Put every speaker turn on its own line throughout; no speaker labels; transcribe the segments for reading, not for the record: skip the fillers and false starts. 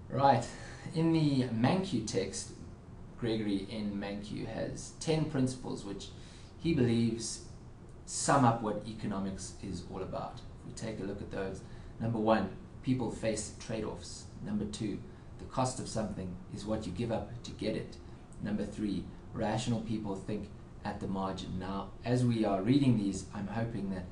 Right, in the Mankiw text, Gregory N. Mankiw has 10 principles which he believes sum up what economics is all about. If we take a look at those, number 1, people face trade-offs. Number 2, the cost of something is what you give up to get it. Number 3, rational people think at the margin. Now, as we are reading these, I'm hoping that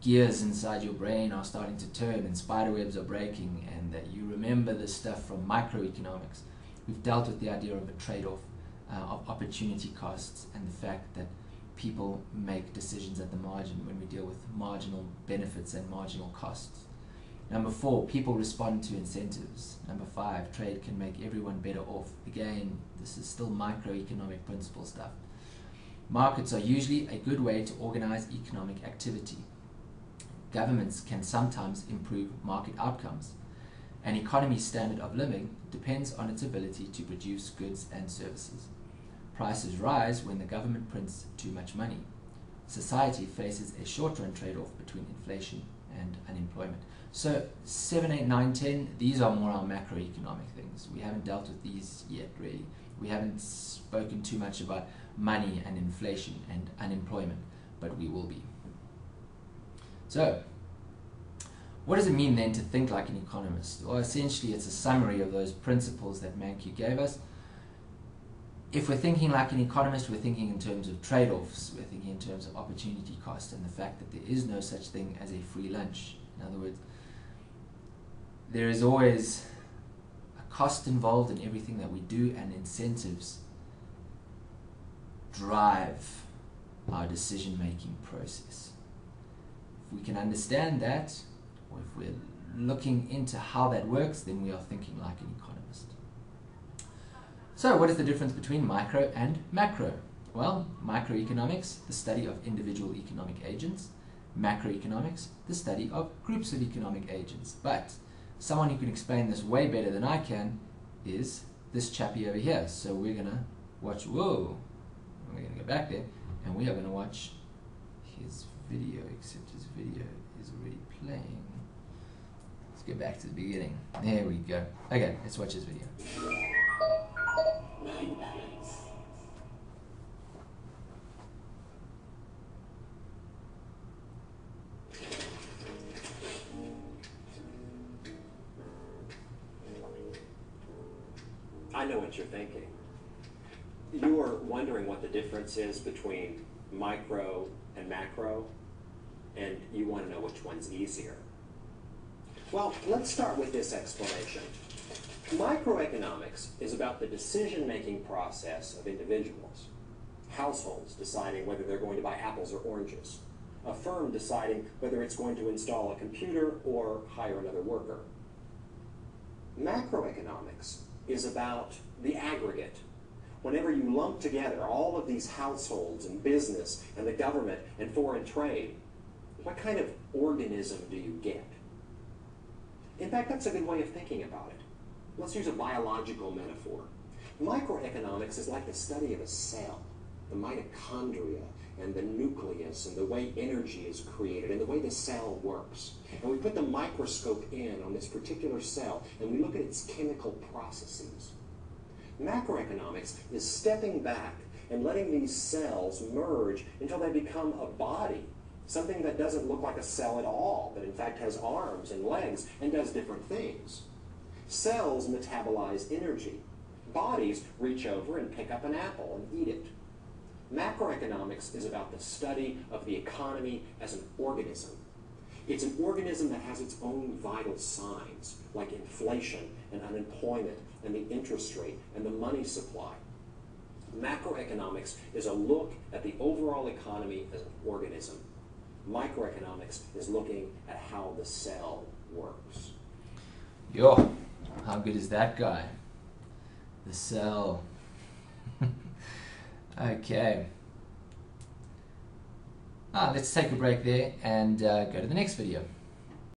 gears inside your brain are starting to turn and spiderwebs are breaking, and that you remember this stuff from macroeconomics. We've dealt with the idea of a trade-off, of opportunity costs, and the fact that people make decisions at the margin when we deal with marginal benefits and marginal costs. Number 4, people respond to incentives. Number 5, trade can make everyone better off. Again, this is still microeconomic principle stuff. Markets are usually a good way to organize economic activity. Governments can sometimes improve market outcomes. An economy's standard of living depends on its ability to produce goods and services. Prices rise when the government prints too much money. Society faces a short-run trade-off between inflation and unemployment. So 7, 8, 9, 10, these are more our macroeconomic things. We haven't dealt with these yet, really. We haven't spoken too much about money and inflation and unemployment, but we will be. So, what does it mean then to think like an economist? Well, essentially it's a summary of those principles that Mankiw gave us. If we're thinking like an economist, we're thinking in terms of trade-offs, we're thinking in terms of opportunity cost and the fact that there is no such thing as a free lunch. In other words, there is always a cost involved in everything that we do, and incentives drive our decision-making process. If we can understand that, or if we're looking into how that works, then we are thinking like an economist. So what is the difference between micro and macro? Well, microeconomics, the study of individual economic agents. Macroeconomics, the study of groups of economic agents. But someone who can explain this way better than I can is this chappie over here. So we're going to watch, we're going to go back there, and we are going to watch his video, except his video is already playing. Let's go back to the beginning. There we go. Okay, let's watch his video.
I know what you're thinking. You are wondering what the difference is between micro and macro, and you want to know which one's easier. Well, let's start with this explanation. Microeconomics is about the decision-making process of individuals. Households deciding whether they're going to buy apples or oranges. A firm deciding whether it's going to install a computer or hire another worker. Macroeconomics is about the aggregate. Whenever you lump together all of these households and business and the government and foreign trade, what kind of organism do you get? In fact, that's a good way of thinking about it. Let's use a biological metaphor. Microeconomics is like the study of a cell, the mitochondria and the nucleus and the way energy is created and the way the cell works. And we put the microscope in on this particular cell and we look at its chemical processes. Macroeconomics is stepping back and letting these cells merge until they become a body, something that doesn't look like a cell at all, but in fact has arms and legs and does different things. Cells metabolize energy. Bodies reach over and pick up an apple and eat it. Macroeconomics is about the study of the economy as an organism. It's an organism that has its own vital signs, like inflation and unemployment and the interest rate and the money supply. Macroeconomics is a look at the overall economy as an organism. Microeconomics is looking at how the cell works.
Yo, how good is that guy? The cell. Okay. Let's take a break there and go to the next video.